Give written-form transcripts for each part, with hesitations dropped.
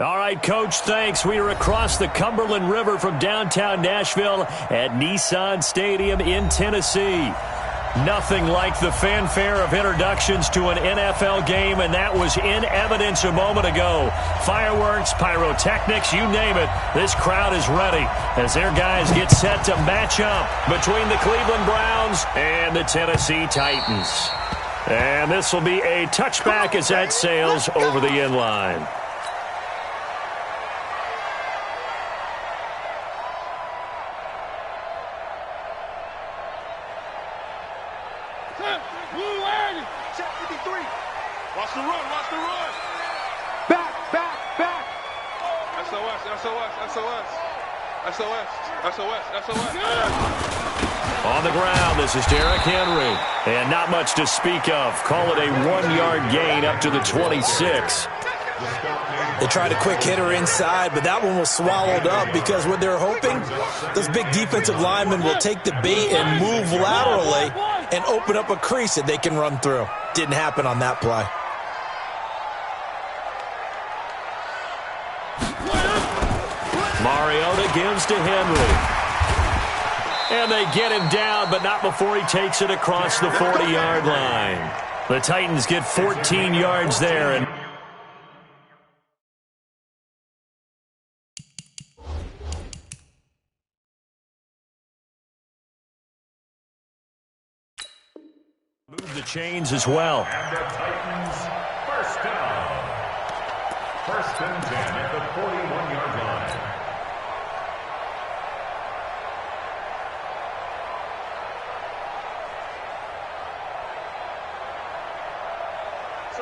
All right, Coach, thanks. We are across the Cumberland River from downtown Nashville at Nissan Stadium in Tennessee. Nothing like the fanfare of introductions to an NFL game, and that was in evidence a moment ago. Fireworks, pyrotechnics, you name it. This crowd is ready as their guys get set to match up between the Cleveland Browns and the Tennessee Titans. And this will be a touchback as that sails over the end line. Watch the run, watch the run. Back, back, back. SOS, SOS, SOS. SOS, SOS, SOS. On the ground, this is Derrick Henry. And not much to speak of. Call it a 1-yard gain up to the 26. They tried a quick hitter inside, but that one was swallowed up because what they're hoping, those big defensive linemen will take the bait and move laterally and open up a crease that they can run through. Didn't happen on that play. Mariota gives to Henry. And they get him down, but not before he takes it across the 40-yard line. The Titans get 14 yards there. And move the chains as well. And the Titans first down. First and 10 at the 41-yard line.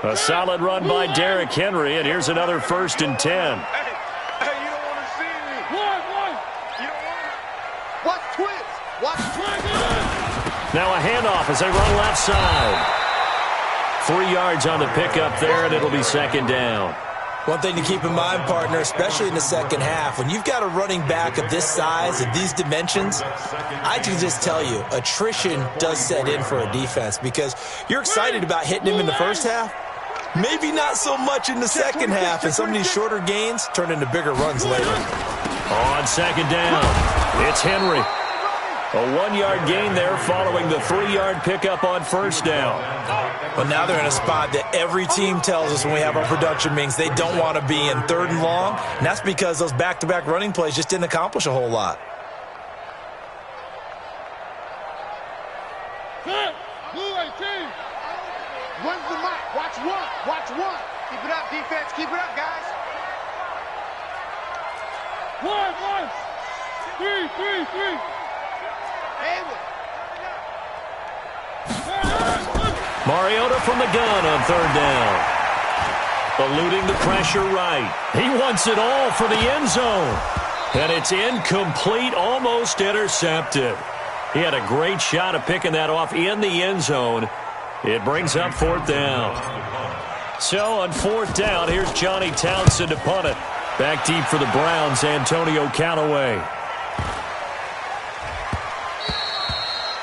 A solid run by Derrick Henry, and here's another first and 10. Hey, you don't want to see me. One. You don't want to. Watch twins. Watch twins. Now a handoff as they run left side. 3 yards on the pickup there, and it'll be second down. One thing to keep in mind, partner, especially in the second half, when you've got a running back of this size, of these dimensions, I can just tell you, attrition does set in for a defense because you're excited about hitting him in the first half. Maybe not so much in the second half, and some of these shorter gains turn into bigger runs later. On second down, it's Henry. A 1-yard gain there following the 3-yard pickup on first down. Well, now they're in a spot that every team tells us when we have our production meetings they don't want to be in, third and long, and that's because those back-to-back running plays just didn't accomplish a whole lot. Blue 18. When's the mark? Watch one. Watch one. Keep it up, defense. Keep it up, guys. One. Three. Mariota from the gun on third down. Eluding the pressure right. He wants it all for the end zone. And it's incomplete, almost intercepted. He had a great shot of picking that off in the end zone. It brings up fourth down. So on fourth down, here's Johnny Townsend to punt it. Back deep for the Browns, Antonio Callaway.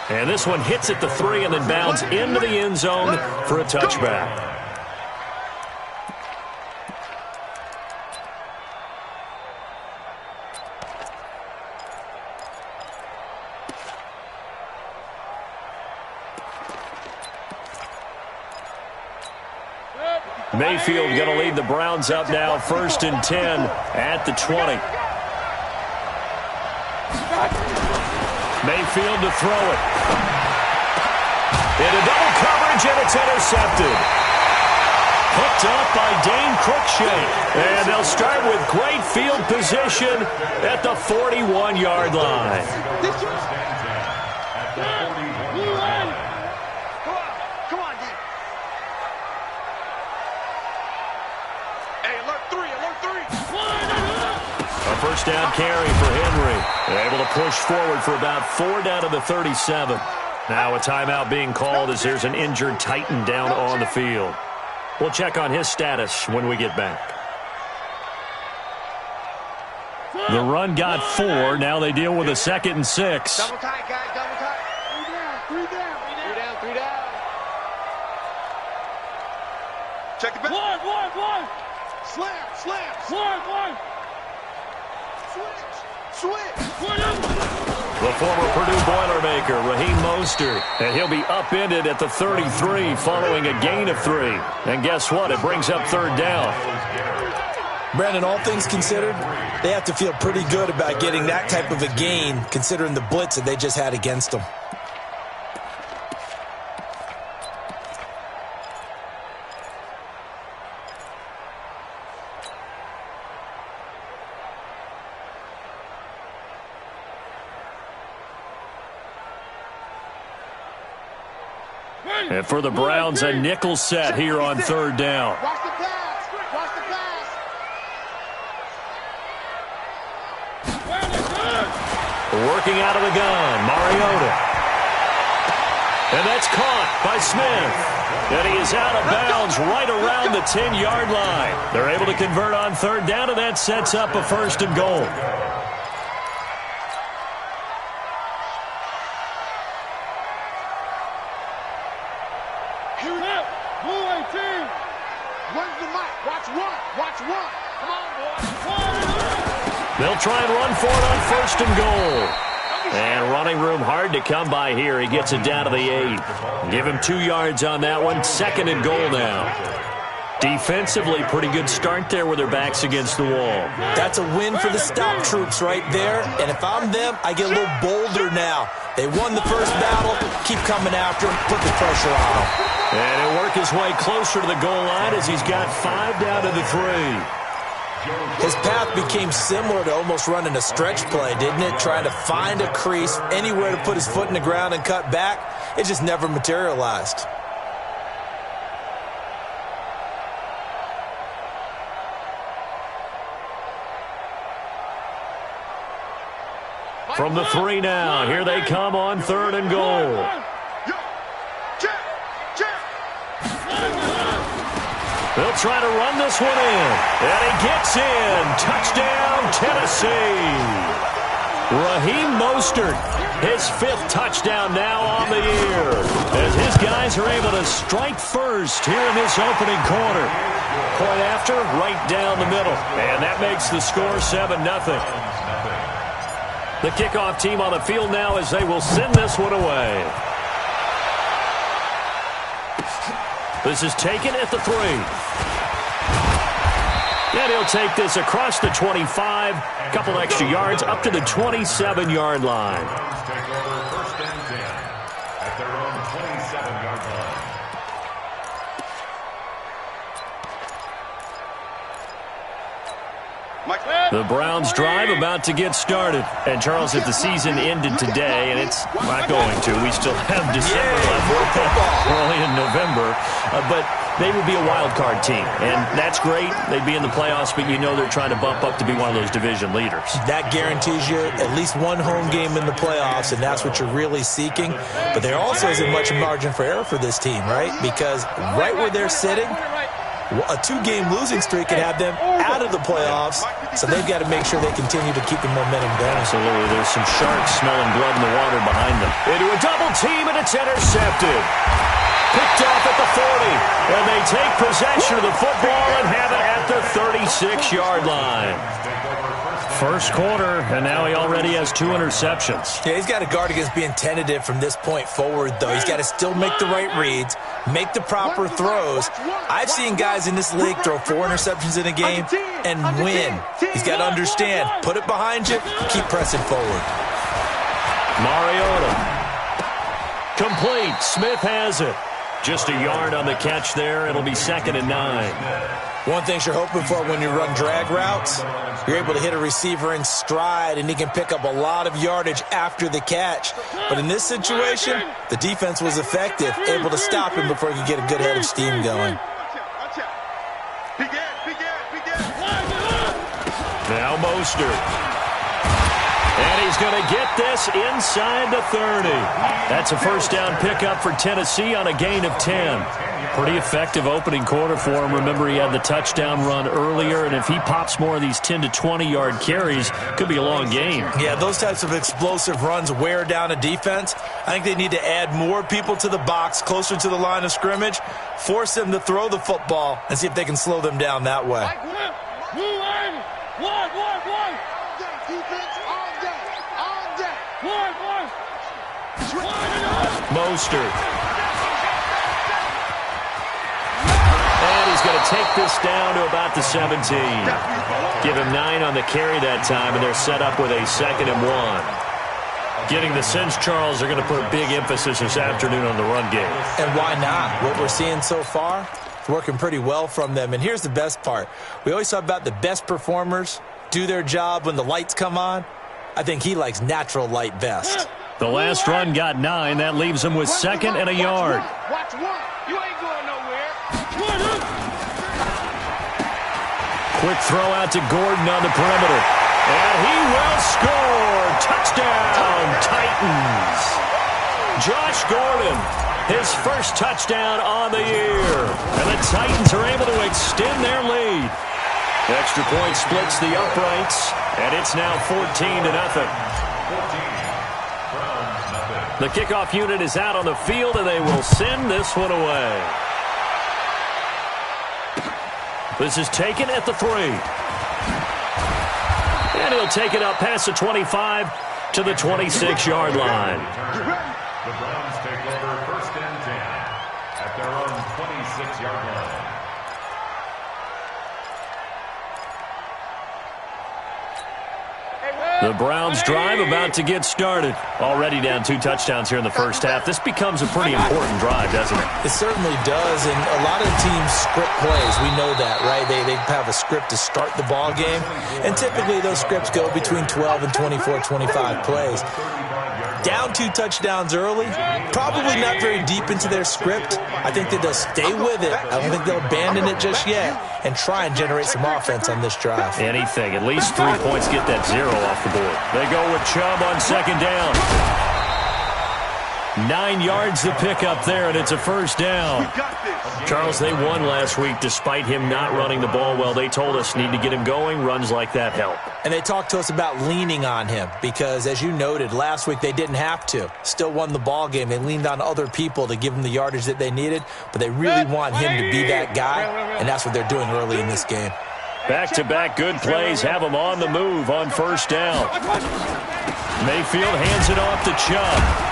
And this one hits at the 3 and then bounds into the end zone for a touchback. Mayfield going to lead the Browns up now, first and 10 at the 20. Mayfield to throw it. Into double coverage, and it's intercepted. Picked up by Dane Cruikshank. And they'll start with great field position at the 41-yard line. Come on, D. Hey, alert 3. A first down carry for Henry. They're able to push forward for about 4 down to the 37. Now a timeout being called as there's an injured Titan down on the field. We'll check on his status when we get back. The run got 4. Now they deal with a 2nd and 6. Double tight, guys. Double tight. 3 down. Check the back. One. Slam, slam, slam. Switch. The former Purdue Boilermaker, Raheem Mostert, and he'll be upended at the 33 following a gain of 3. And guess what? It brings up third down. Brandon, all things considered, they have to feel pretty good about getting that type of a gain considering the blitz that they just had against them. And for the Browns, a nickel set here on third down. Watch the pass. Watch the pass. Working out of the gun, Mariota. And that's caught by Smith. And he is out of bounds right around the 10-yard line. They're able to convert on third down, and that sets up a 1st and goal. They'll try and run for it on 1st and goal. And running room hard to come by here. He gets it down to the 8. Give him 2 yards on that one. 2nd and goal now. Defensively, pretty good start there with their backs against the wall. That's a win for the stop troops right there. And if I'm them, I get a little bolder now. They won the first battle. Keep coming after him. Put the pressure on him. And he'll work his way closer to the goal line as he's got 5 down to the 3. His path became similar to almost running a stretch play, didn't it? Trying to find a crease, anywhere to put his foot in the ground and cut back. It just never materialized. From the 3 now, here they come on 3rd and goal. They'll try to run this one in. And he gets in. Touchdown, Tennessee. Raheem Mostert, his 5th touchdown now on the year. As his guys are able to strike first here in this opening quarter. Point after, right down the middle. And that makes the score 7-0. The kickoff team on the field now as they will send this one away. This is taken at the 3. And he'll take this across the 25, a couple extra yards, up to the 27-yard line. Take over 1st and 10 at their own 27-yard line. The Browns drive about to get started. And, Charles, if the season ended today, and it's not going to, we still have December left. We're only in November. But they would be a wild card team. And that's great. They'd be in the playoffs, but you know they're trying to bump up to be one of those division leaders. That guarantees you at least one home game in the playoffs, and that's what you're really seeking. But there also isn't much margin for error for this team, right? Because right where they're sitting, a 2-game losing streak could have them out of the playoffs, so they've got to make sure they continue to keep the momentum going. Absolutely. There's some sharks smelling blood in the water behind them. Into a double team, and it's intercepted. Picked off at the 40, and they take possession of the football and have it at the 36-yard line. First quarter, and now he already has 2 interceptions. Yeah, he's got to guard against being tentative from this point forward, though. He's got to still make the right reads, make the proper throws. I've seen guys in this league throw 4 interceptions in a game and win. He's got to understand, put it behind you, keep pressing forward. Mariota. Complete. Smith has it. Just a yard on the catch there. It'll be 2nd and 9. One thing you're hoping for when you run drag routes, you're able to hit a receiver in stride, and he can pick up a lot of yardage after the catch. But in this situation, the defense was effective, able to stop him before he could get a good head of steam going. Now Mostert. And he's going to get this inside the 30. That's a 1st down pickup for Tennessee on a gain of 10. Pretty effective opening quarter for him. Remember, he had the touchdown run earlier, and if he pops more of these 10 to 20-yard carries, could be a long game. Yeah, those types of explosive runs wear down a defense. I think they need to add more people to the box, closer to the line of scrimmage, force them to throw the football, and see if they can slow them down that way. Move, Ivy. One. All day, defense, all day. One. Mostert. And he's going to take this down to about the 17. Give him 9 on the carry that time, and they're set up with a 2nd and 1. Getting the sense, Charles, they're going to put a big emphasis this afternoon on the run game. And why not? What we're seeing so far, it's working pretty well from them. And here's the best part. We always talk about the best performers do their job when the lights come on. I think he likes natural light best. The last run got 9. That leaves him with 2nd and a yard. Watch one. You ain't going nowhere. Quick throw out to Gordon on the perimeter. And he will score. Touchdown, Titans. Josh Gordon, his first touchdown on the year. And the Titans are able to extend their lead. Extra point splits the uprights, and it's now 14-0. The kickoff unit is out on the field, and they will send this one away. This is taken at the 3. And he'll take it up past the 25 to the 26-yard line. The Browns take over 1st and 10 at their own 26-yard line. The Browns drive about to get started. Already down 2 touchdowns here in the first half. This becomes a pretty important drive, doesn't it? It certainly does, and a lot of teams script plays. We know that, right? They have a script to start the ball game, and typically those scripts go between 12 and 24, 25 plays. Down 2 touchdowns early, probably not very deep into their script. I think that they'll stay with it. I don't think they'll abandon it just yet and try and generate some offense on this drive. Anything. At least 3 points, get that 0 off the board. They go with Chubb on 2nd down. 9 yards to pick up there, and it's a 1st down. Charles, they won last week despite him not running the ball well. They told us need to get him going. Runs like that help. And they talked to us about leaning on him because, as you noted, last week they didn't have to. Still won the ball game. They leaned on other people to give them the yardage that they needed, but they really want him to be that guy, and that's what they're doing early in this game. Back-to-back good plays have him on the move on 1st down. Mayfield hands it off to Chubb.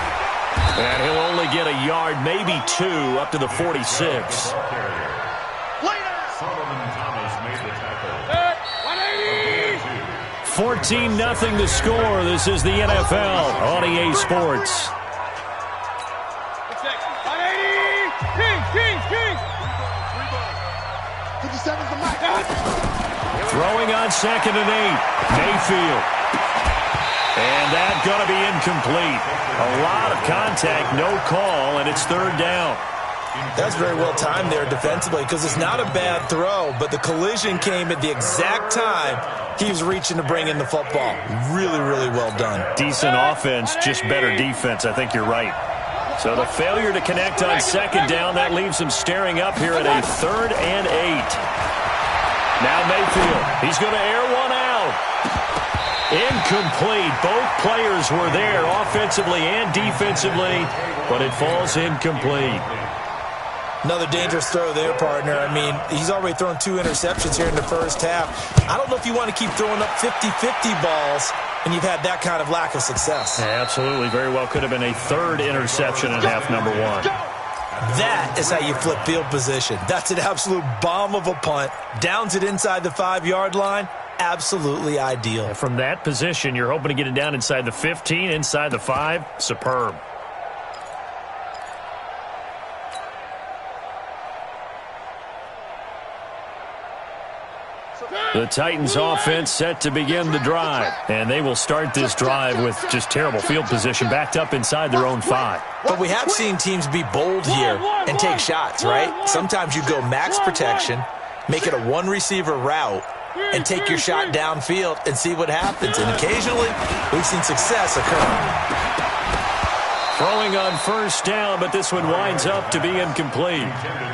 And he'll only get a yard, maybe 2, up to the 46. 14-0 the score. This is the NFL on EA Sports. Throwing on 2nd and 8. Mayfield. And that's going to be incomplete. A lot of contact, no call, and it's 3rd down. That's very well timed there defensively because it's not a bad throw, but the collision came at the exact time he was reaching to bring in the football. Really, really well done. Decent offense, just better defense. I think you're right. So the failure to connect on 2nd down, that leaves him staring up here at a 3rd and 8. Now Mayfield, he's going to air one out. Incomplete. Both players were there offensively and defensively, but it falls incomplete. Another dangerous throw there, partner. I mean, he's already thrown 2 interceptions here in the first half. I don't know if you want to keep throwing up 50-50 balls when you've had that kind of lack of success. Yeah, absolutely. Very well could have been a 3rd interception in half number 1. That is how you flip field position. That's an absolute bomb of a punt. Downs it inside the 5-yard line. Absolutely ideal. From that position, you're hoping to get it down inside the 15, inside the 5. Superb. The Titans offense set to begin the drive, and they will start this drive with just terrible field position backed up inside their own 5. But we have seen teams be bold here and take shots, right? Sometimes you go max protection, make it a 1-receiver route, and take your shot downfield and see what happens. And occasionally, we've seen success occur. Throwing on 1st down, but this one winds up to be incomplete.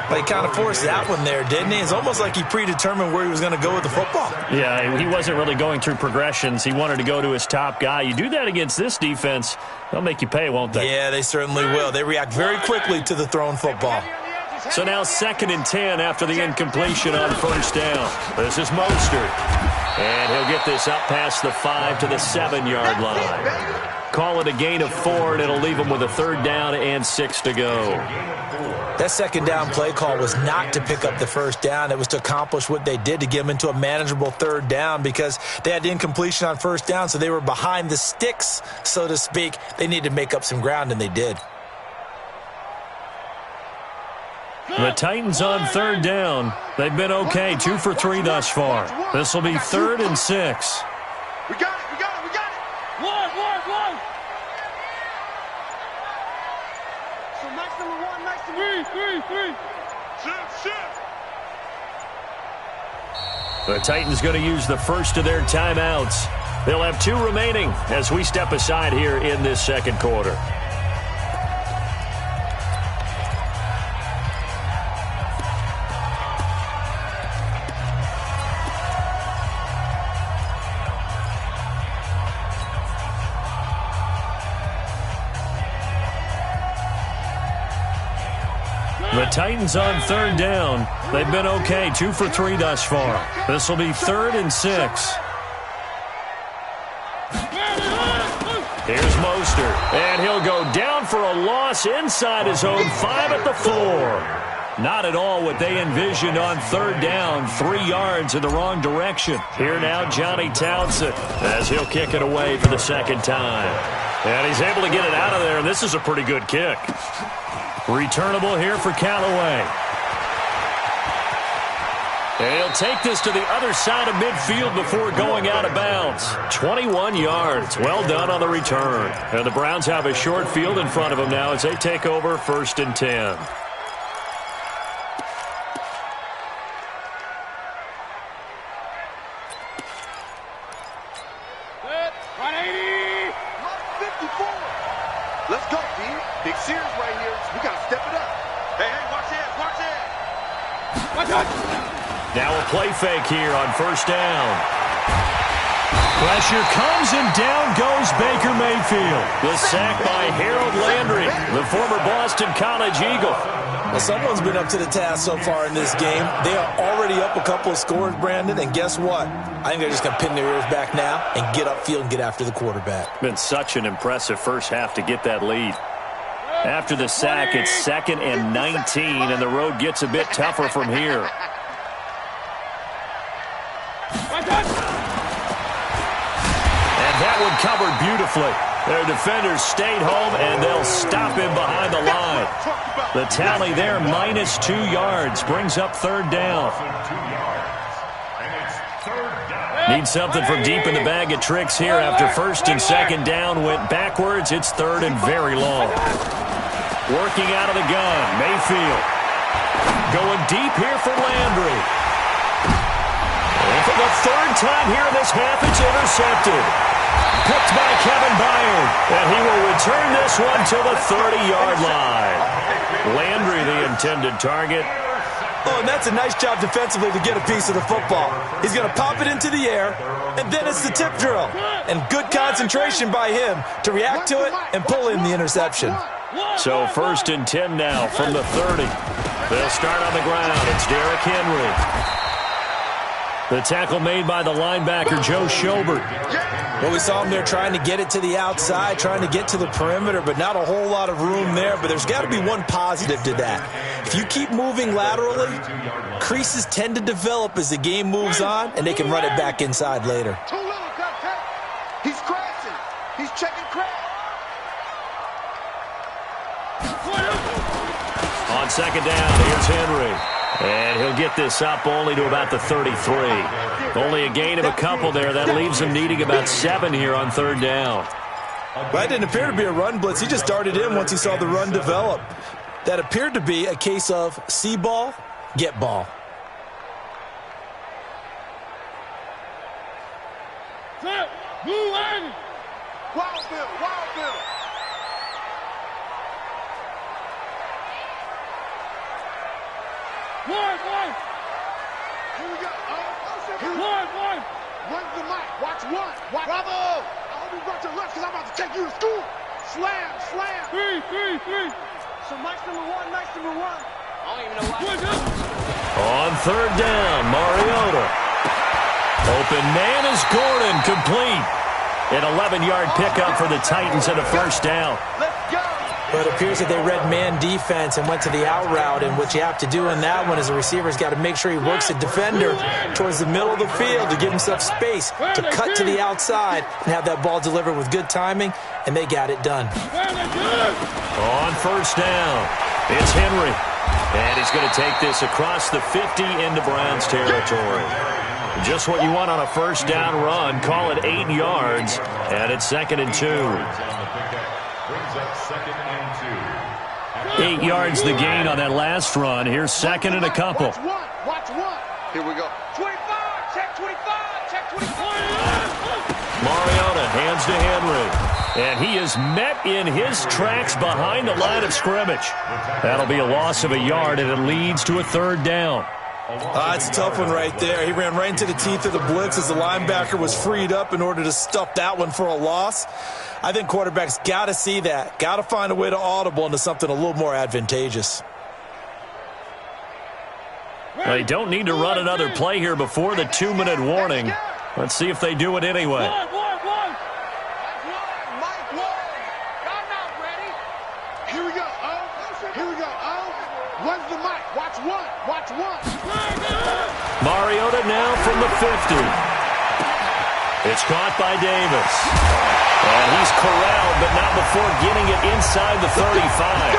But he kind of forced that one there, didn't he? It's almost like he predetermined where he was going to go with the football. Yeah, he wasn't really going through progressions. He wanted to go to his top guy. You do that against this defense, they'll make you pay, won't they? Yeah, they certainly will. They react very quickly to the thrown football. So now 2nd and 10 after the incompletion on first down. This is Mostert. And he'll get this up past the 5 to the 7-yard line. Call it a gain of 4, and it'll leave him with a 3rd down and 6 to go. That 2nd down play call was not to pick up the 1st down. It was to accomplish what they did, to get them into a manageable 3rd down, because they had incompletion on 1st down, so they were behind the sticks, so to speak. They needed to make up some ground, and they did. The Titans on 3rd down. They've been okay, 2 for 3 thus far. This will be 3rd and 6. We got it, we got it, we got it. One. So nice number 1, nice number 3. Shift. The Titans going to use the first of their timeouts. They'll have 2 remaining as we step aside here in this 2nd quarter. The Titans on 3rd down. They've been okay, 2 for 3 thus far. This will be 3rd and 6. Here's Mostert, and he'll go down for a loss inside his own 5 at the 4. Not at all what they envisioned on 3rd down, 3 yards in the wrong direction. Here now, Johnny Townsend, as he'll kick it away for the 2nd time. And he's able to get it out of there, and this is a pretty good kick. Returnable here for Callaway. And he'll take this to the other side of midfield before going out of bounds. 21 yards. Well done on the return. And the Browns have a short field in front of them now as they take over 1st and 10. Let's go, D. Big series right here. We got to step it up. Hey, watch that. Now a play fake here on 1st down. Pressure comes, and down goes Baker Mayfield. The sack by Harold Landry, the former Boston College Eagle. Well, someone's been up to the task so far in this game. They are already up a couple of scores, Brandon, and guess what? I think they're just going to pin their ears back now and get upfield and get after the quarterback. Been such an impressive first half to get that lead. After the sack, it's 2nd and 19, and the road gets a bit tougher from here. And that one covered beautifully. Their defenders stayed home, and they'll stop him behind the line. The tally there, -2 yards, brings up 3rd down. Need something from deep in the bag of tricks here after 1st and 2nd down went backwards. It's 3rd and very long. Working out of the gun, Mayfield. Going deep here for Landry. And for the 3rd time here in this half, it's intercepted. Picked by Kevin Byard, and he will return this one to the 30-yard line. Landry, the intended target. Oh, and that's a nice job defensively to get a piece of the football. He's going to pop it into the air, and then it's the tip drill. And good concentration by him to react to it and pull in the interception. So 1st and 10 now from the 30. They'll start on the ground. It's Derrick Henry. The tackle made by the linebacker, Joe Schobert. Well, we saw him there trying to get it to the outside, trying to get to the perimeter, but not a whole lot of room there. But there's got to be one positive to that. If you keep moving laterally, creases tend to develop as the game moves on, and they can run it back inside later. Too little, Cupcake. He's crashing. He's checking crash. On 2nd down, here's Henry. And he'll get this up only to about the 33. Only a gain of a couple there. That leaves him needing about 7 here on 3rd down. That didn't appear to be a run blitz. He just darted in once he saw the run develop. That appeared to be a case of see ball, get ball. Wild Bill. One. Here we go. One. Run the mic. Watch one. Bravo. I hope you brought your lunch because I'm about to take you to school. Slam. Three. So nice number one. On On third down, Mariota. Open man is Gordon, complete. An 11-yard pickup for the Titans and a first down. But it appears that they read man defense and went to the out route, and what you have to do in that one is the receiver's got to make sure he works the defender towards the middle of the field to give himself space to cut to the outside and have that ball delivered with good timing, and they got it done. On first down, it's Henry. And he's going to take this across the 50 into Browns territory. Just what you want on a first down run. Call it 8 yards, and it's 2nd and 2. 8 yards the gain on that last run. Here's 2nd and a couple. Watch one. Here we go. 25, check 25, check 25. Mariota hands to Henry. And he is met in his tracks behind the line of scrimmage. That'll be a loss of a yard, and it leads to a 3rd down. It's a tough one right there. He ran right into the teeth of the blitz as the linebacker was freed up in order to stuff that one for a loss. I think quarterbacks got to see that. Got to find a way to audible into something a little more advantageous. They don't need to run another play here before the 2-minute warning. Let's see if they do it anyway. Here we go. Here we go. When's the mic? Watch one. Watch one. Mariota now from the 50. It's caught by Davis. And he's corralled, but not before getting it inside the 35.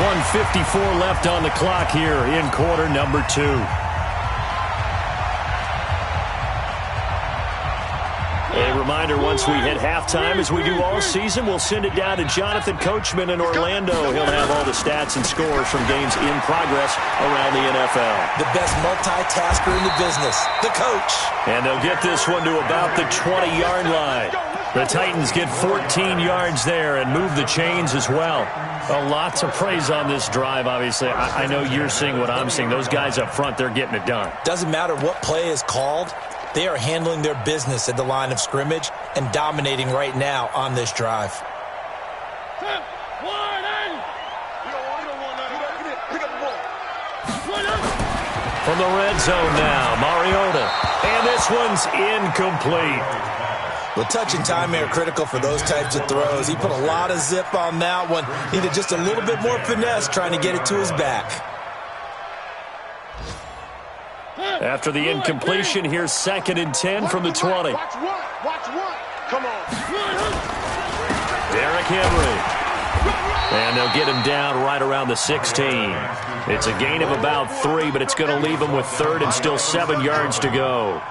1:54 left on the clock here in quarter number 2. A reminder, once we hit halftime, as we do all season, we'll send it down to Jonathan Coachman in Orlando. He'll have all the stats and scores from games in progress around the NFL. The best multitasker in the business, the coach. And they'll get this one to about the 20-yard line. The Titans get 14 yards there and move the chains as well. A lot to praise on this drive, obviously. I know you're seeing what I'm seeing. Those guys up front, they're getting it done. Doesn't matter what play is called. They are handling their business at the line of scrimmage and dominating right now on this drive. From the red zone now, Mariota. And this one's incomplete. Well, touch and timing are critical for those types of throws. He put a lot of zip on that one. Needed just a little bit more finesse trying to get it to his back. After the incompletion, here's 2nd and 10 from the 20. Watch one. Come on. Derrick Henry. And they'll get him down right around the 16. It's a gain of about 3, but it's going to leave him with 3rd and still 7 yards to go.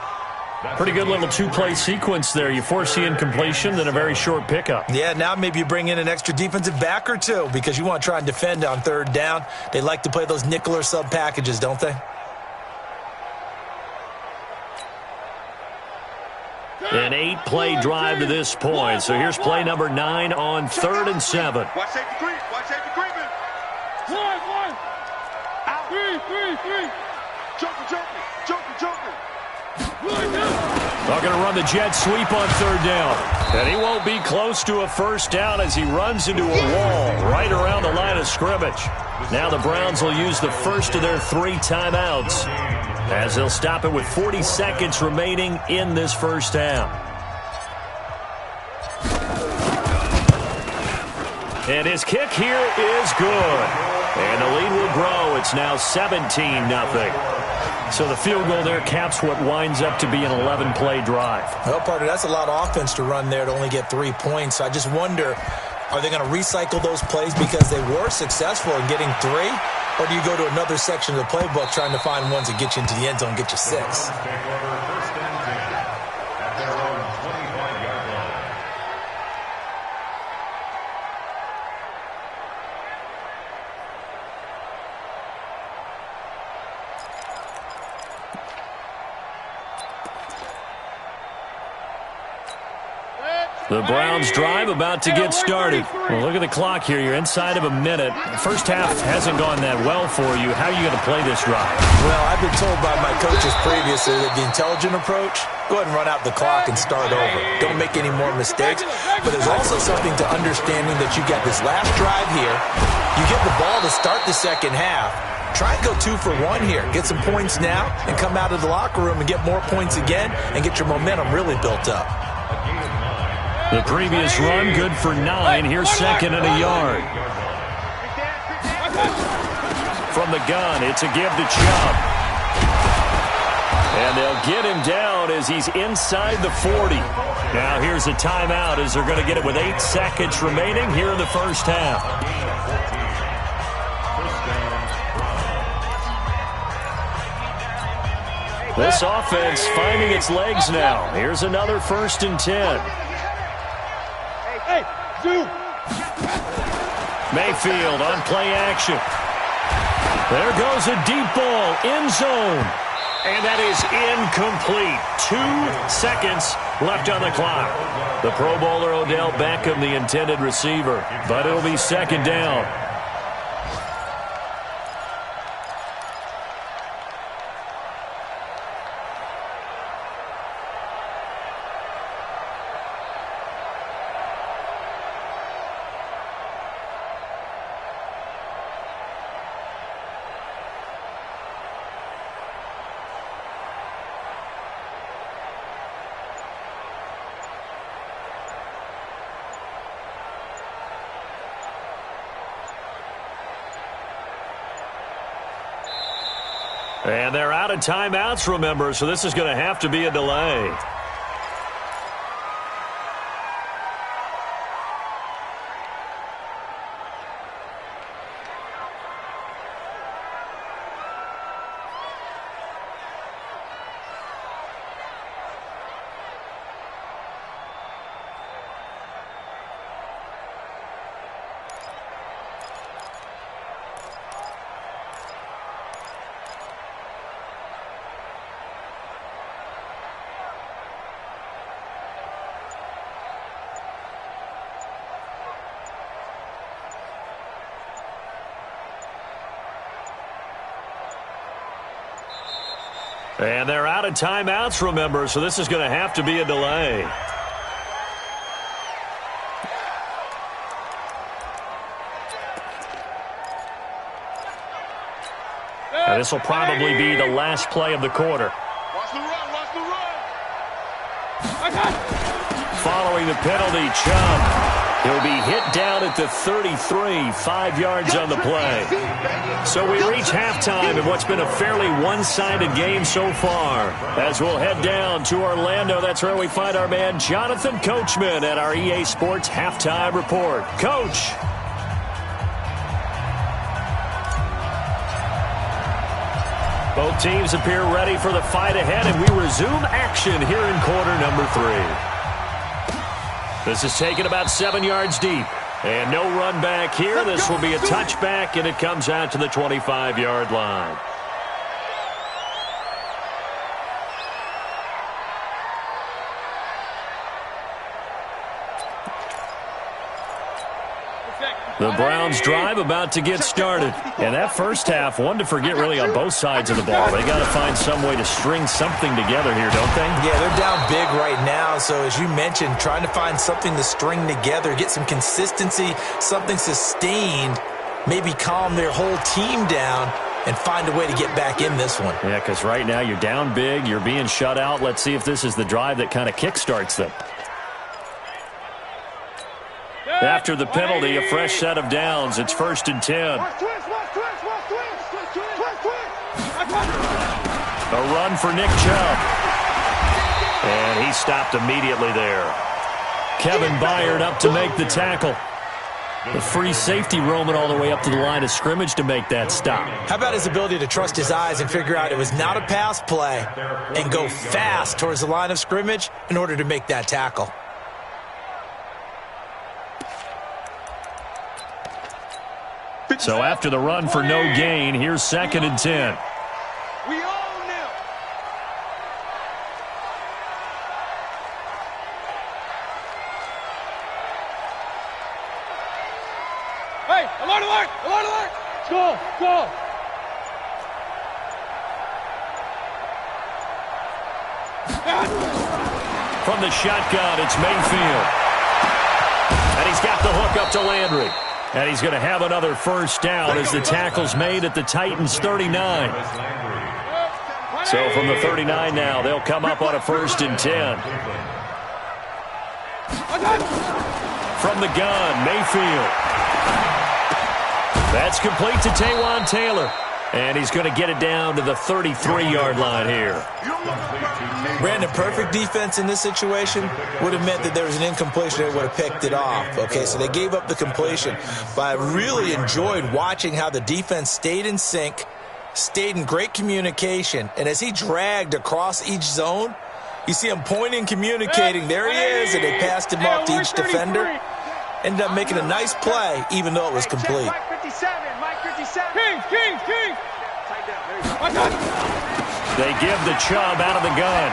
Pretty good little 2-play sequence there. You force the incompletion, then a very short pickup. Yeah, now maybe you bring in an extra defensive back or two because you want to try and defend on 3rd down. They like to play those nickel or sub packages, don't they? An 8-play drive to this point. So here's play number 9 on 3rd and 7. Watch safety creep. Watch safety creeping. One. Out. Three. Joker. They're going to run the jet sweep on 3rd down. And he won't be close to a first down as he runs into a wall right around the line of scrimmage. Now the Browns will use the first of their 3 timeouts as they'll stop it with 40 seconds remaining in this first down. And his kick here is good. And the lead will grow. It's now 17-0. So the field goal there caps what winds up to be an 11-play drive. Well, partner, that's a lot of offense to run there to only get 3 points. I just wonder, are they going to recycle those plays because they were successful in getting 3? Or do you go to another section of the playbook trying to find ones that get you into the end zone and get you 6? The Browns drive about to get started. Well, look at the clock here. You're inside of a minute. First half hasn't gone that well for you. How are you going to play this drive? Well, I've been told by my coaches previously that the intelligent approach, go ahead and run out the clock and start over. Don't make any more mistakes. But there's also something to understanding that you got this last drive here. You get the ball to start the second half. try and go 2 for 1 here. Get some points now and come out of the locker room and get more points again and get your momentum really built up. The previous run, good for 9. Here's second and a yard. From the gun, it's a give to Chubb. And they'll get him down as he's inside the 40. Now here's a timeout as they're going to get it with 8 seconds remaining here in the first half. This offense finding its legs now. Here's another 1st and 10. Mayfield on play action. There goes a deep ball, end zone. And that is incomplete. 2 seconds left on the clock. The Pro Bowler Odell Beckham, the intended receiver. But it'll be second down. And they're out of timeouts, remember, so this is going to have to be a delay. And they're out of timeouts, remember, so this is going to have to be a delay. Now, this will probably be the last play of the quarter. Watch the run, watch the run. Following the penalty, Chubb. He'll be hit down at the 33, 5 yards on the play. So we reach halftime in what's been a fairly one-sided game so far. As we'll head down to Orlando, that's where we find our man Jonathan Coachman at our EA Sports Halftime Report. Coach. Both teams appear ready for the fight ahead, and we resume action here in quarter number 3. This is taken about 7 yards deep. And no run back here. This will be a touchback, and it comes out to the 25-yard line. The Browns drive about to get started. And that first half, one to forget really on both sides of the ball. They got to find some way to string something together here, don't they? Yeah, they're down big right now. So as you mentioned, trying to find something to string together, get some consistency, something sustained, maybe calm their whole team down and find a way to get back in this one. Yeah, because right now you're down big, you're being shut out. Let's see if this is the drive that kind of kickstarts them. After the penalty, a fresh set of downs. It's 1st and 10. A run for Nick Chubb. And he stopped immediately there. Kevin Byard up to make the tackle. The free safety roaming all the way up to the line of scrimmage to make that stop. How about his ability to trust his eyes and figure out it was not a pass play and go fast towards the line of scrimmage in order to make that tackle? So after the run for no gain, here's 2nd and 10. We own them. Hey, alert, alert, alert, alert. Go, go. From the shotgun, it's Mayfield. And he's got the hook up to Landry. And he's going to have another first down as the tackle's made at the Titans' 39. So from the 39 now, they'll come up on a 1st and 10. From the gun, Mayfield. That's complete to Taywan Taylor. And he's going to get it down to the 33-yard line here. Brandon, perfect defense in this situation would have meant that there was an incompletion. They would have picked it off. Okay, so they gave up the completion. But I really enjoyed watching how the defense stayed in sync, stayed in great communication. And as he dragged across each zone, you see him pointing, communicating. There he is, and they passed him off to each defender. Ended up making a nice play, even though it was complete. Mike 57, Mike 57. King. They give the Chubb out of the gun.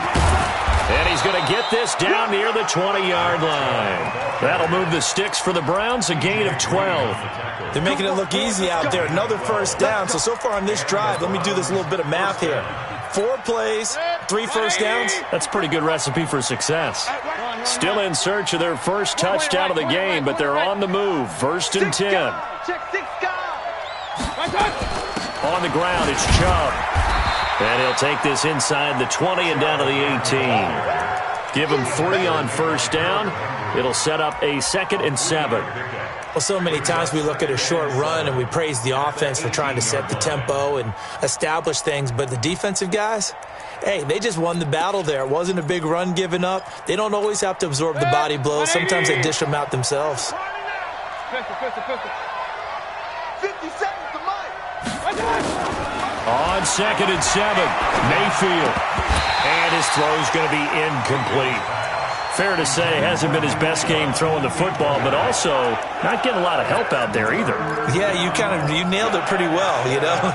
And he's going to get this down near the 20-yard line. That'll move the sticks for the Browns, a gain of 12. They're making it look easy out there. Another first down. So far on this drive, let me do this little bit of math here. 4 plays, 3 first downs. That's a pretty good recipe for success. Still in search of their first touchdown of the game, but they're on the move. 1st and 10. On the ground, it's Chubb. And he'll take this inside the 20 and down to the 18. Give him 3 on first down. It'll set up a 2nd and 7. Well, so many times we look at a short run and we praise the offense for trying to set the tempo and establish things, but the defensive guys, hey, they just won the battle there. It wasn't a big run given up. They don't always have to absorb the body blows. Sometimes they dish them out themselves. 50 seconds to Mike. On 2nd and 7, Mayfield. And his throw's going to be incomplete. Fair to say, hasn't been his best game throwing the football, but also not getting a lot of help out there either. Yeah, you nailed it pretty well, you know.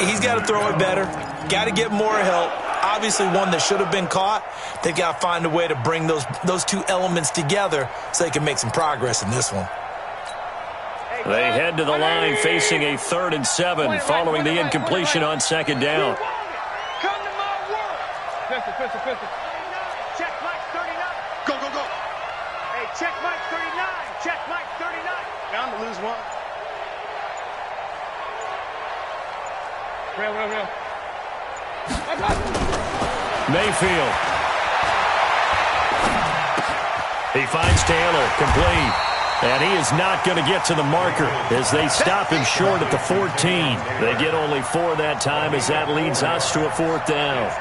He's got to throw it better. Got to get more help. Obviously one that should have been caught. They've got to find a way to bring those 2 elements together so they can make some progress in this one. They head to the line facing a 3rd and 7 following the incompletion on 2nd down. Come to my world. Pistol. Check Mike 39. Go. Hey, check Mike 39. Check Mike 39. Bound to lose one. Real. Mayfield. He finds Taylor, complete. And he is not going to get to the marker as they stop him short at the 14. They get only 4 that time as that leads us to a 4th down.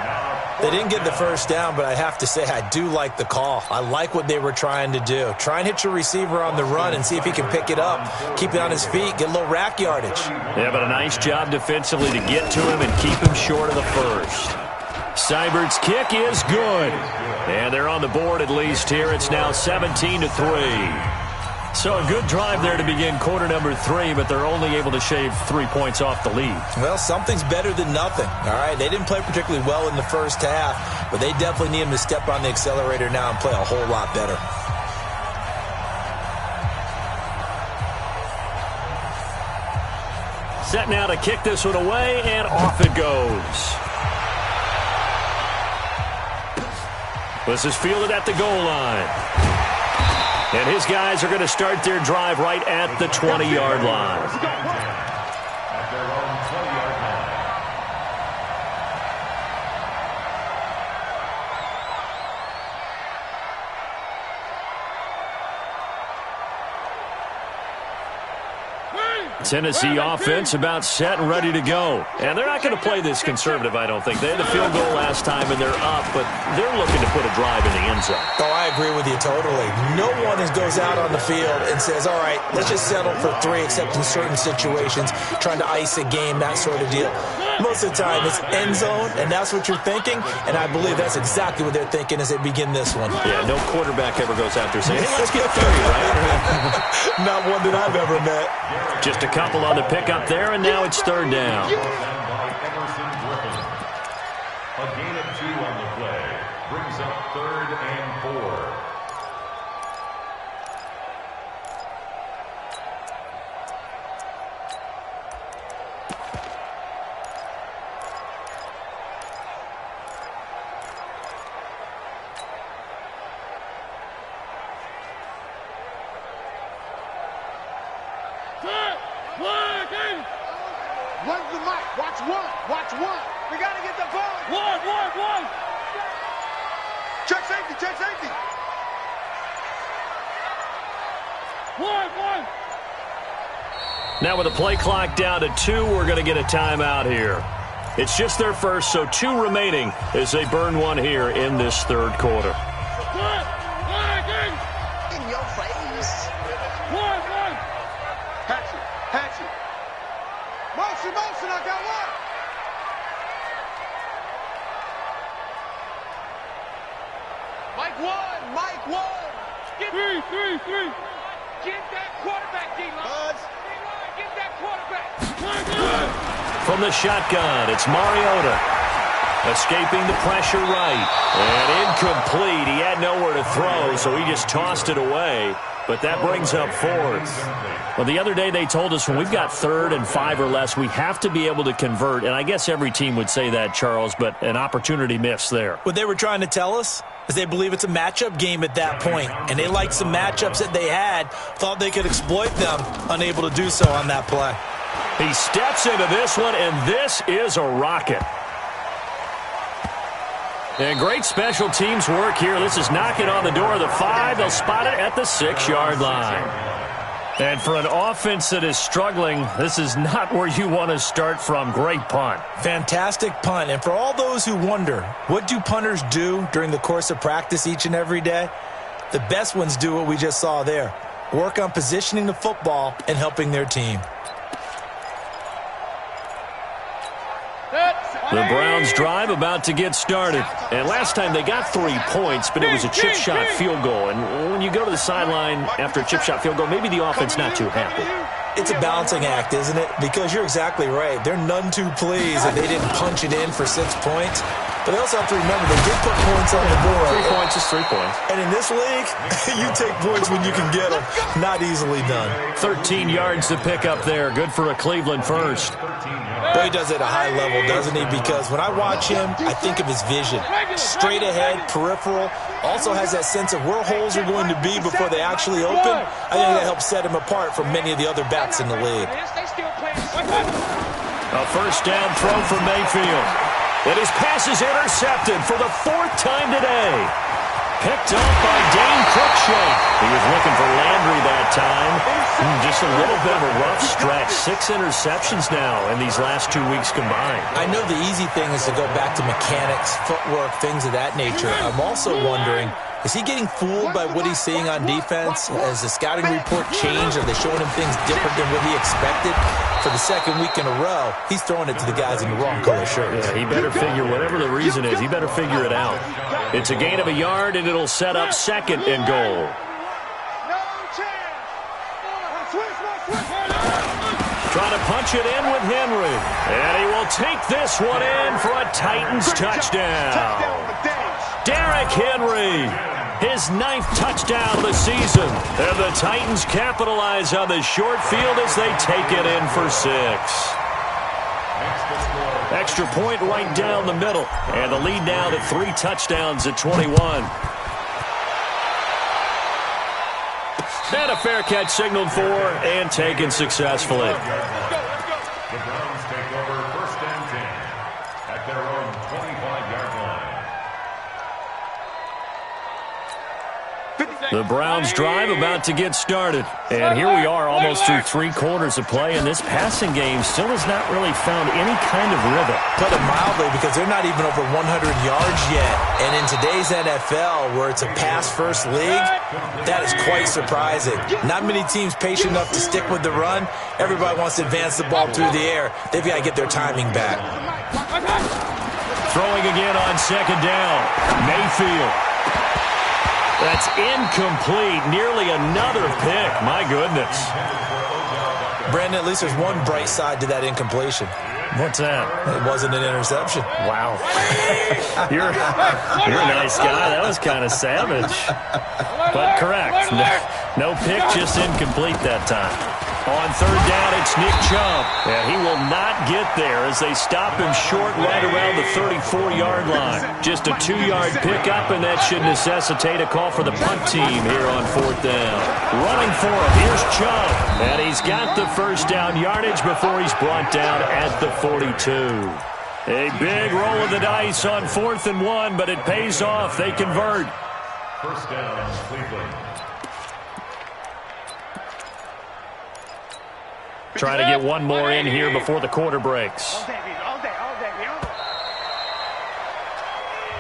They didn't get the first down, but I have to say I do like the call. I like what they were trying to do. Try and hit your receiver on the run and see if he can pick it up, keep it on his feet, get a little rack yardage. Yeah, but a nice job defensively to get to him and keep him short of the first. Seibert's kick is good. And they're on the board at least here. It's now 17-3. So a good drive there to begin quarter number 3, but they're only able to shave 3 points off the lead. Well, something's better than nothing, all right? They didn't play particularly well in the first half, but they definitely need him to step on the accelerator now and play a whole lot better. Set now to kick this one away, and off it goes. This is fielded at the goal line. And his guys are going to start their drive right at the 20-yard line. At their own 20-yard line. Tennessee offense about set and ready to go. And they're not going to play this conservative, I don't think. They had the field goal last time, and they're up, but they're looking to put a drive in the end zone. Oh, I agree with you totally. No one goes out on the field and says, all right, let's just settle for 3, except in certain situations, trying to ice a game, that sort of deal. Most of the time, it's end zone, and that's what you're thinking, and I believe that's exactly what they're thinking as they begin this one. Yeah, no quarterback ever goes out there saying, hey, let's get 30, right? Not one that I've ever met. Just a couple on the pickup there, and now it's 3rd down. A gain of 2 on the play brings up 3rd and 4. the mic. Watch one. Watch one. We got to get the ball. One. Check safety. Check safety. One. Now with the play clock down to 2, we're going to get a timeout here. It's just their first, so 2 remaining as they burn one here in this third quarter. In your face. One. Hatchet. Motion, I got one. Mike one. Get three. Get that quarterback, D-line. Get that quarterback. From the shotgun, it's Mariota. Escaping the pressure right. And incomplete. He had nowhere to throw, so he just tossed it away. But that brings up 4th. Well, the other day they told us when we've got 3rd and 5 or less, we have to be able to convert. And I guess every team would say that, Charles, but an opportunity missed there. What they were trying to tell us is they believe it's a matchup game at that point. And they liked some matchups that they had, thought they could exploit them, unable to do so on that play. He steps into this one, and this is a rocket. And great special teams work here. This is knocking on the door of the 5. They'll spot it at the 6-yard line. And for an offense that is struggling, this is not where you want to start from. Great punt. Fantastic punt. And for all those who wonder, what do punters do during the course of practice each and every day? The best ones do what we just saw there. Work on positioning the football and helping their team. The Browns drive about to get started. And last time they got 3 points, but it was a chip shot field goal. And when you go to the sideline after a chip shot field goal, maybe the offense not too happy. It's a balancing act, isn't it? Because you're exactly right. They're none too pleased that they didn't punch it in for 6 points. But they also have to remember they did put points on the board. 3 points is 3 points. And in this league, you take points when you can get them. Not easily done. 13 yards to pick up there. Good for a Cleveland first. But he does it at a high level, doesn't he? Because when I watch him, I think of his vision. Straight ahead, peripheral. Also has that sense of where holes are going to be before they actually open. I think that helps set him apart from many of the other backs in the league. A first down throw for Mayfield. And his pass is intercepted for the 4th time today. Picked up by Dane Cruikshank. He was looking for Landry that time. Just a little bit of a rough stretch. 6 interceptions now in these last 2 weeks combined. I know the easy thing is to go back to mechanics, footwork, things of that nature. I'm also wondering, is he getting fooled by what he's seeing on defense? Has the scouting report changed? Are they showing him things different than what he expected? For the 2nd week in a row, he's throwing it to the guys in the wrong color shirts. Yeah, he better figure, whatever the reason is, he better figure it out. It's a gain of a yard, and it'll set up 2nd and goal. Trying to punch it in with Henry. And he will take this one in for a Titans touchdown. Derrick Henry, his 9th touchdown of the season. And the Titans capitalize on the short field as they take it in for 6. Extra point right down the middle. And the lead now to 3 touchdowns at 21. And a fair catch signaled for and taken successfully. The Browns take over 1st and 10 at their own 25-yard line. The Browns drive about to get started. And here we are almost through 3 quarters of play, and this passing game still has not really found any kind of rhythm. Put it mildly, because they're not even over 100 yards yet. And in today's NFL, where it's a pass-first league, that is quite surprising. Not many teams patient enough to stick with the run. Everybody wants to advance the ball through the air. They've got to get their timing back. Throwing again on 2nd down. Mayfield. That's incomplete. Nearly another pick. My goodness. Brandon, at least there's one bright side to that incompletion. What's that? It wasn't an interception. Wow. You're a nice guy. That was kind of savage. But correct. No pick, just incomplete that time. On third down, it's Nick Chubb. And he will not get there as they stop him short right around the 34-yard line. Just a 2-yard pickup, and that should necessitate a call for the punt team here on fourth down. Running for him, here's Chubb. And he's got the first down yardage before he's brought down at the 42. A big roll of the dice on 4th and 1, but it pays off. They convert. First down, Cleveland. Trying to get one more in here before the quarter breaks.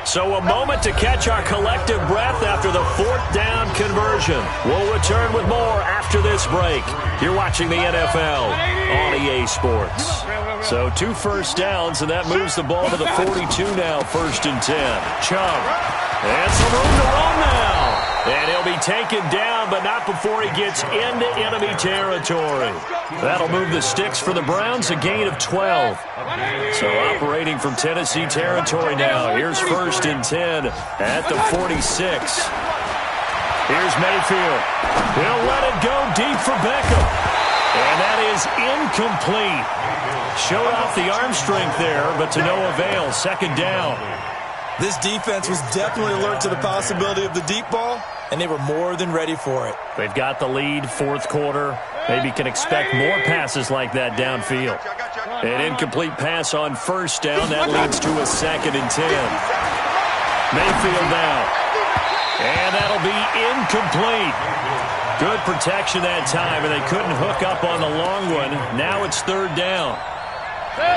So a moment to catch our collective breath after the 4th down conversion. We'll return with more after this break. You're watching the NFL on EA Sports. So 2 first downs, and that moves the ball to the 42 now, 1st and 10. Chubb. And some room to run now. And he'll be taken down, but not before he gets into enemy territory. That'll move the sticks for the Browns, a gain of 12. So operating from Tennessee territory now. Here's 1st and 10 at the 46. Here's Mayfield. He'll let it go deep for Beckham. And that is incomplete. Showed off the arm strength there, but to no avail. 2nd down. This defense was definitely alert to the possibility of the deep ball, and they were more than ready for it. They've got the lead, 4th quarter. Maybe can expect more passes like that downfield. An incomplete pass on 1st down. That leads to a 2nd and 10. Mayfield now. And that'll be incomplete. Good protection that time, and they couldn't hook up on the long one. Now it's 3rd down.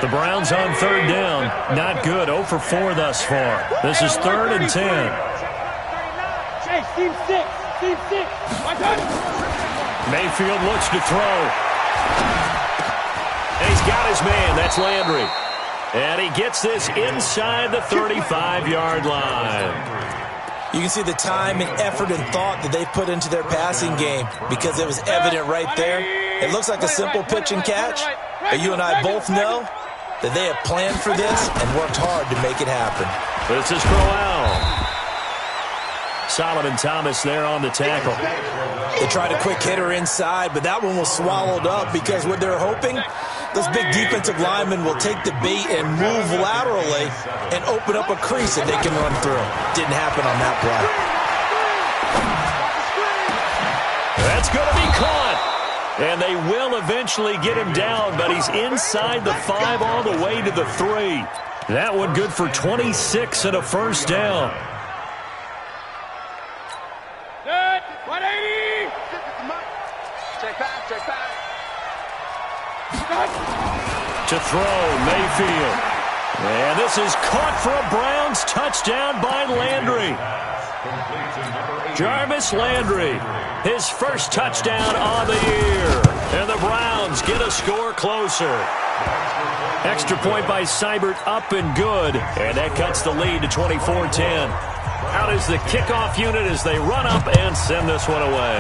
The Browns on 3rd down. Not good. 0 for 4 thus far. This is 3rd and 10. Mayfield looks to throw. And he's got his man. That's Landry. And he gets this inside the 35-yard line. You can see the time and effort and thought that they put into their passing game because it was evident right there. It looks like a simple pitch and catch, but you and I both know that they have planned for this and worked hard to make it happen. This is Crowell. Solomon Thomas there on the tackle. They tried a quick hitter inside, but that one was swallowed up because what they're hoping, those big defensive linemen will take the bait and move laterally and open up a crease that they can run through. Didn't happen on that play. That's going to be caught. And they will eventually get him down, but he's inside the 5 all the way to the 3. That one good for 26 and a 1st down. 180. Check back. To throw, Mayfield. And this is caught for a Browns touchdown by Landry. Jarvis Landry, his first touchdown on the year. And the Browns get a score closer. Extra point by Seibert, up and good. And that cuts the lead to 24-10. Out is the kickoff unit as they run up and send this one away.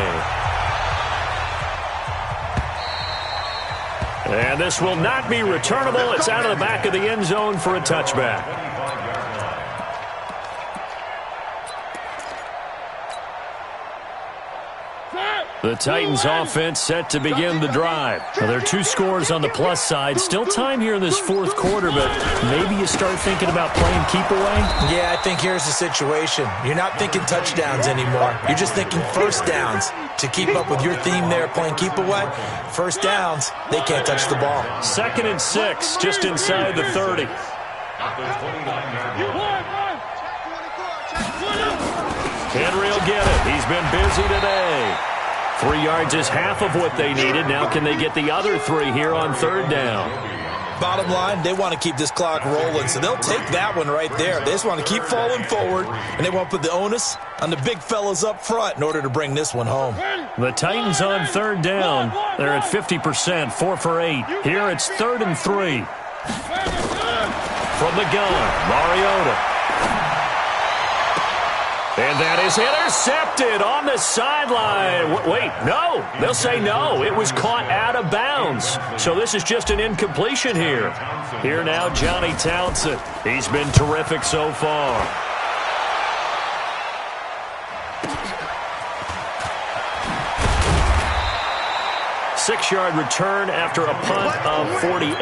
And this will not be returnable. It's out of the back of the end zone for a touchback. The Titans offense set to begin the drive. Well, there are 2 scores on the plus side. Still time here in this 4th quarter, but maybe you start thinking about playing keep away? Yeah, I think here's the situation. You're not thinking touchdowns anymore. You're just thinking 1st downs. To keep up with your theme there, playing keep away, 1st downs, they can't touch the ball. 2nd and 6, just inside the 30. Henry will get it. He's been busy today. 3 yards is half of what they needed. Now can they get the other 3 here on 3rd down? Bottom line, they want to keep this clock rolling, so they'll take that one right there. They just want to keep falling forward, and they want to put the onus on the big fellas up front in order to bring this one home. The Titans on 3rd down. They're at 50%, 4 for 8. Here it's 3rd and 3. From the gun, Mariota. And that is intercepted on the sideline. Wait, no. They'll say no. It was caught out of bounds. So this is just an incompletion here. Here now, Johnny Townsend. He's been terrific so far. 6-yard return after a punt of 48.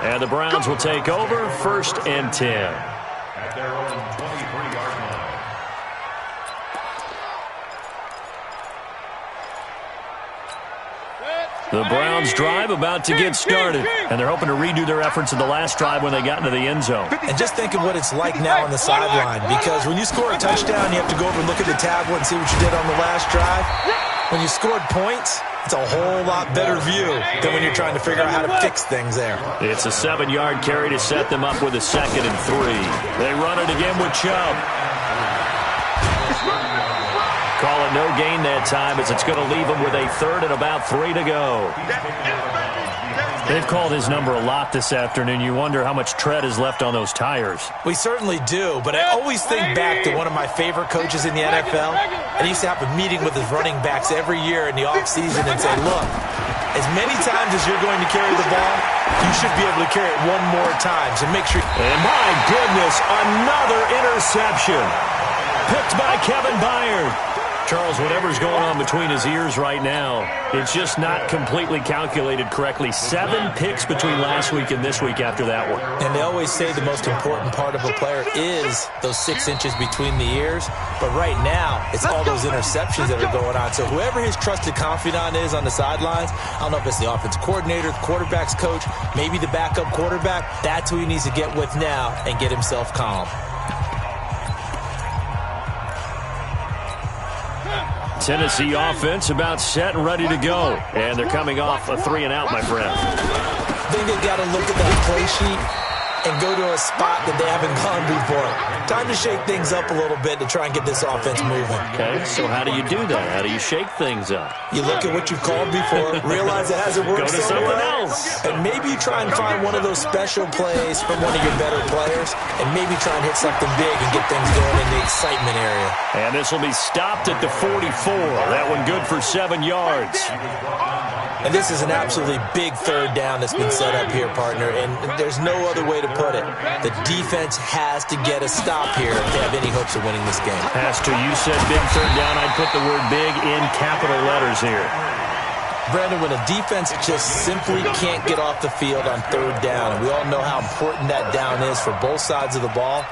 And the Browns will take over 1st and 10. At their own 23-yard line. The Browns drive about to get started, and they're hoping to redo their efforts in the last drive when they got into the end zone. And just think of what it's like now on the sideline, because when you score a touchdown, you have to go over and look at the tablet and see what you did on the last drive. When you scored points, it's a whole lot better view than when you're trying to figure out how to fix things there. It's a 7-yard carry to set them up with a 2nd and 3. They run it again with Chubb. Call it no gain that time as it's going to leave them with a 3rd and about 3 to go. They've called his number a lot this afternoon. You wonder how much tread is left on those tires. We certainly do, but I always think back to one of my favorite coaches in the NFL, and he used to have a meeting with his running backs every year in the offseason and say, look, as many times as you're going to carry the ball, you should be able to carry it one more time. So make sure. And my goodness, another interception. Picked by Kevin Byard. Charles, whatever's going on between his ears right now, it's just not completely calculated correctly. 7 picks between last week and this week after that one. And they always say the most important part of a player is those 6 inches between the ears. But right now, it's all those interceptions that are going on. So whoever his trusted confidant is on the sidelines, I don't know if it's the offensive coordinator, the quarterback's coach, maybe the backup quarterback, that's who he needs to get with now and get himself calm. Tennessee offense about set and ready to go. And they're coming off a 3-and-out, my friend. I think they've got to look at that play sheet and go to a spot that they haven't gone before. Time to shake things up a little bit to try and get this offense moving. Okay, so how do you do that? How do you shake things up? You look at what you've called before, realize it hasn't worked so well, and maybe you try and find one of those special plays from one of your better players, and maybe try and hit something big and get things going in the excitement area. And this will be stopped at the 44. That one good for 7 yards. And this is an absolutely big 3rd down that's been set up here, partner, and there's no other way to put it. The defense has to get a stop here if they have any hopes of winning this game. Has to. You said big 3rd down. I'd put the word big in capital letters here. Brandon, when a defense just simply can't get off the field on 3rd down, and we all know how important that down is for both sides of the ball,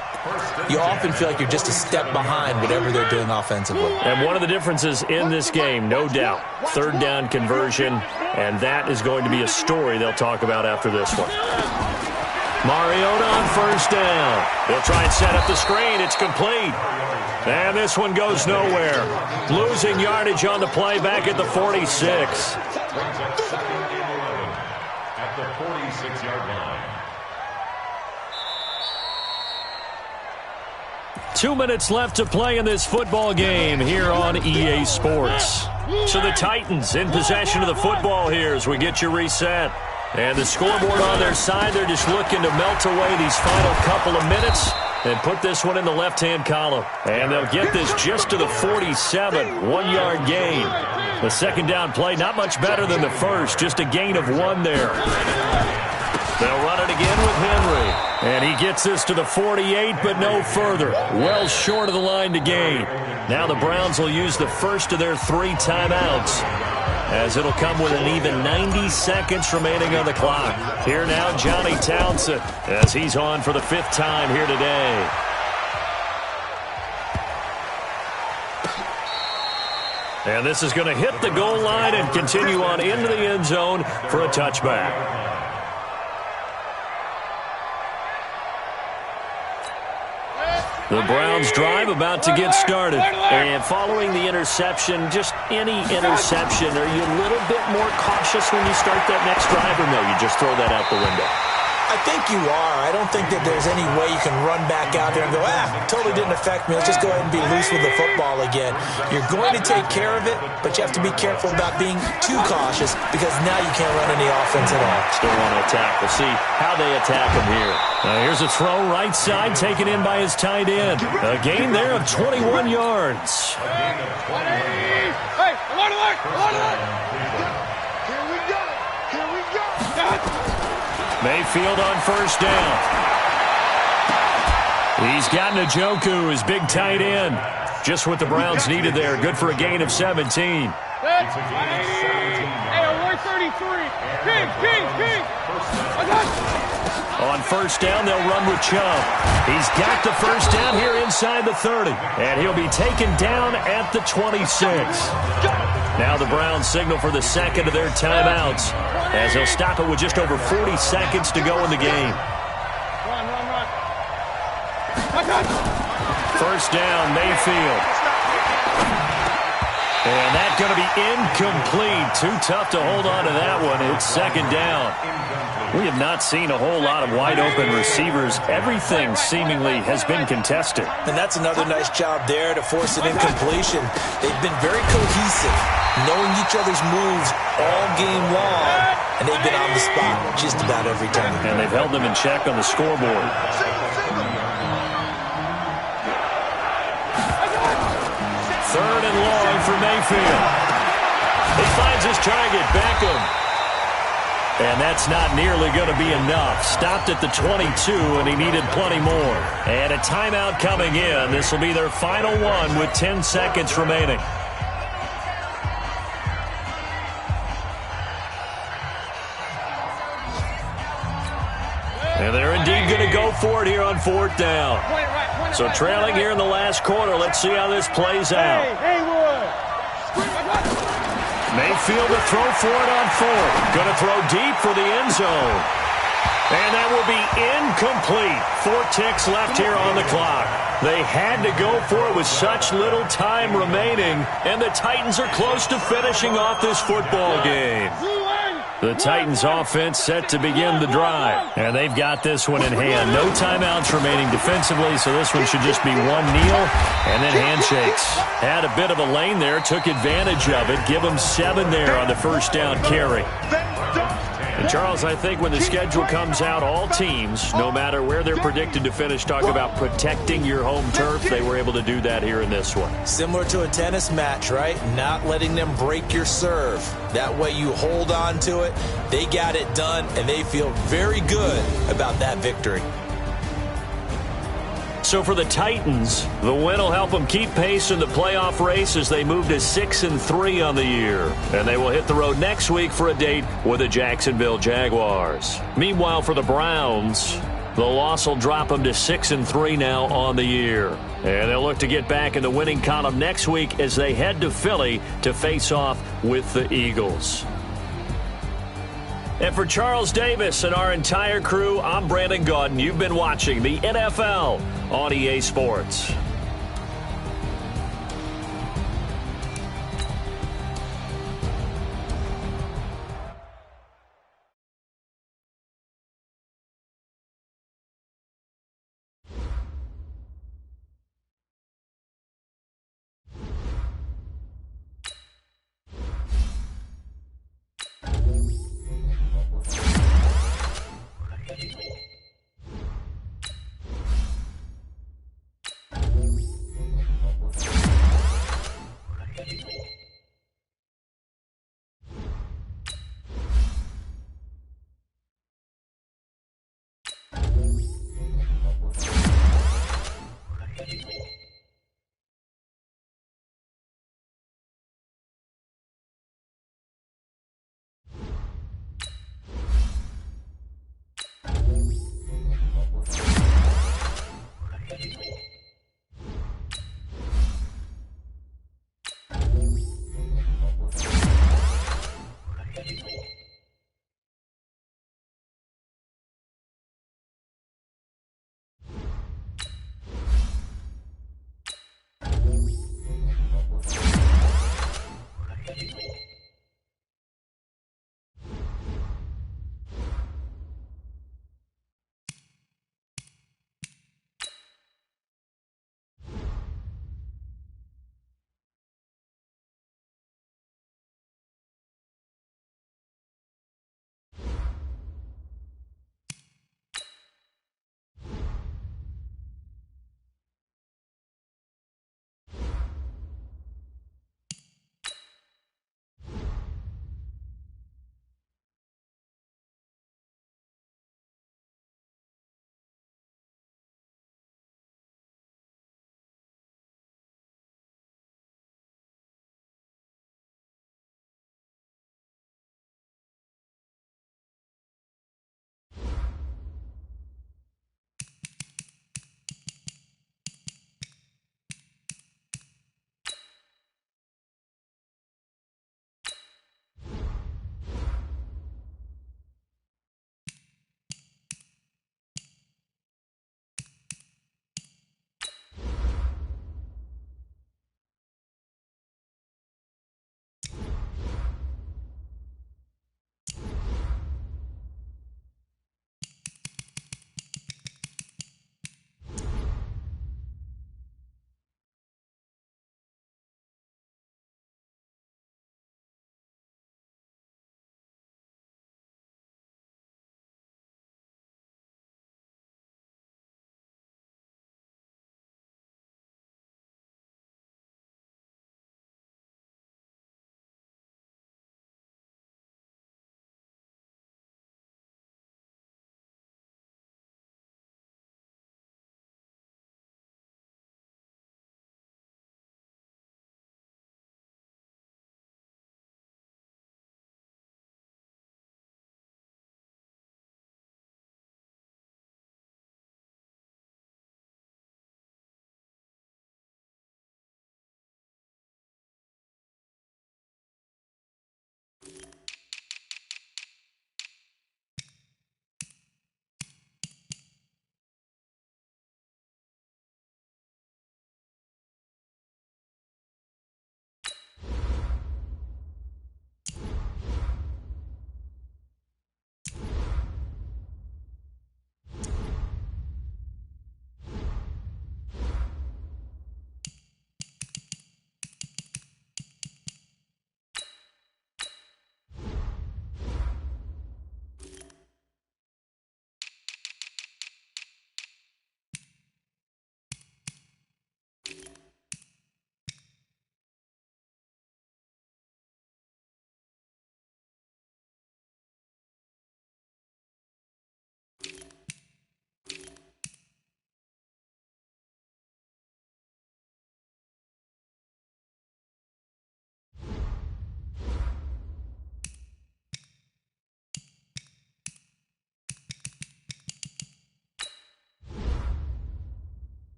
you often feel like you're just a step behind whatever they're doing offensively. And one of the differences in this game, no doubt, 3rd down conversion, and that is going to be a story they'll talk about after this one. Mariota on 1st down. They'll try and set up the screen. It's complete. And this one goes nowhere. Losing yardage on the play back at the 46. At the 46-yard line. 2 minutes left to play in this football game here on EA Sports. So the Titans in possession of the football here as we get you reset. And the scoreboard on their side, they're just looking to melt away these final couple of minutes and put this one in the left-hand column. And they'll get this just to the 47, 1-yard gain. The 2nd down play, not much better than the first, just a gain of 1 there. They'll run it again with Henry. And he gets this to the 48, but no further. Well short of the line to gain. Now the Browns will use the first of their 3 timeouts, as it'll come with an even 90 seconds remaining on the clock. Here now, Johnny Townsend, as he's on for the 5th time here today. And this is going to hit the goal line and continue on into the end zone for a touchback. The Browns drive about to get started. And following the interception, just any interception, are you a little bit more cautious when you start that next drive, or no, you just throw that out the window? I think you are. I don't think that there's any way you can run back out there and go, totally didn't affect me. Let's just go ahead and be loose with the football again. You're going to take care of it, but you have to be careful about being too cautious because now you can't run any offense at all. Still want to attack. We'll see how they attack him here. Here's a throw right side taken in by his tight end. A gain there of 21 yards. Hey, alert, alert, alert, alert. Here we go. Here we go. Mayfield on 1st down. He's got Njoku, his big tight end. Just what the Browns needed there. Good for a gain of 17. Hey, alert 30. On first down, they'll run with Chubb. He's got the first down here inside the 30, and he'll be taken down at the 26. Now the Browns signal for the second of their timeouts, as they'll stop it with just over 40 seconds to go in the game. First down, Mayfield. And that's going to be incomplete. Too tough to hold on to that one. It's second down. We have not seen a whole lot of wide-open receivers. Everything seemingly has been contested. And that's another nice job there to force an incompletion. They've been very cohesive, knowing each other's moves all game long, and they've been on the spot just about every time. And they've held them in check on the scoreboard. Third and long for Mayfield. He finds his target, Beckham. And that's not nearly going to be enough. Stopped at the 22, and he needed plenty more. And a timeout coming in. This will be their final one with 10 seconds remaining. And they're indeed going to go for it here on fourth down. So trailing here in the last quarter. Let's see how this plays out. Mayfield to throw for it on fourth. Going to throw deep for the end zone. And that will be incomplete. 4 ticks left here on the clock. They had to go for it with such little time remaining. And the Titans are close to finishing off this football game. The Titans offense set to begin the drive. And they've got this one in hand. No timeouts remaining defensively, so this one should just be one kneel and then handshakes. Had a bit of a lane there, took advantage of it. Give them 7 there on the first down carry. And Charles, I think when the schedule comes out, all teams, no matter where they're predicted to finish, talk about protecting your home turf. They were able to do that here in this one. Similar to a tennis match, right? Not letting them break your serve. That way you hold on to it. They got it done, and they feel very good about that victory. So for the Titans, the win will help them keep pace in the playoff race as they move to 6-3 on the year. And they will hit the road next week for a date with the Jacksonville Jaguars. Meanwhile, for the Browns, the loss will drop them to 6-3 now on the year. And they'll look to get back in the winning column next week as they head to Philly to face off with the Eagles. And for Charles Davis and our entire crew, I'm Brandon Gaudin. You've been watching the NFL on EA Sports.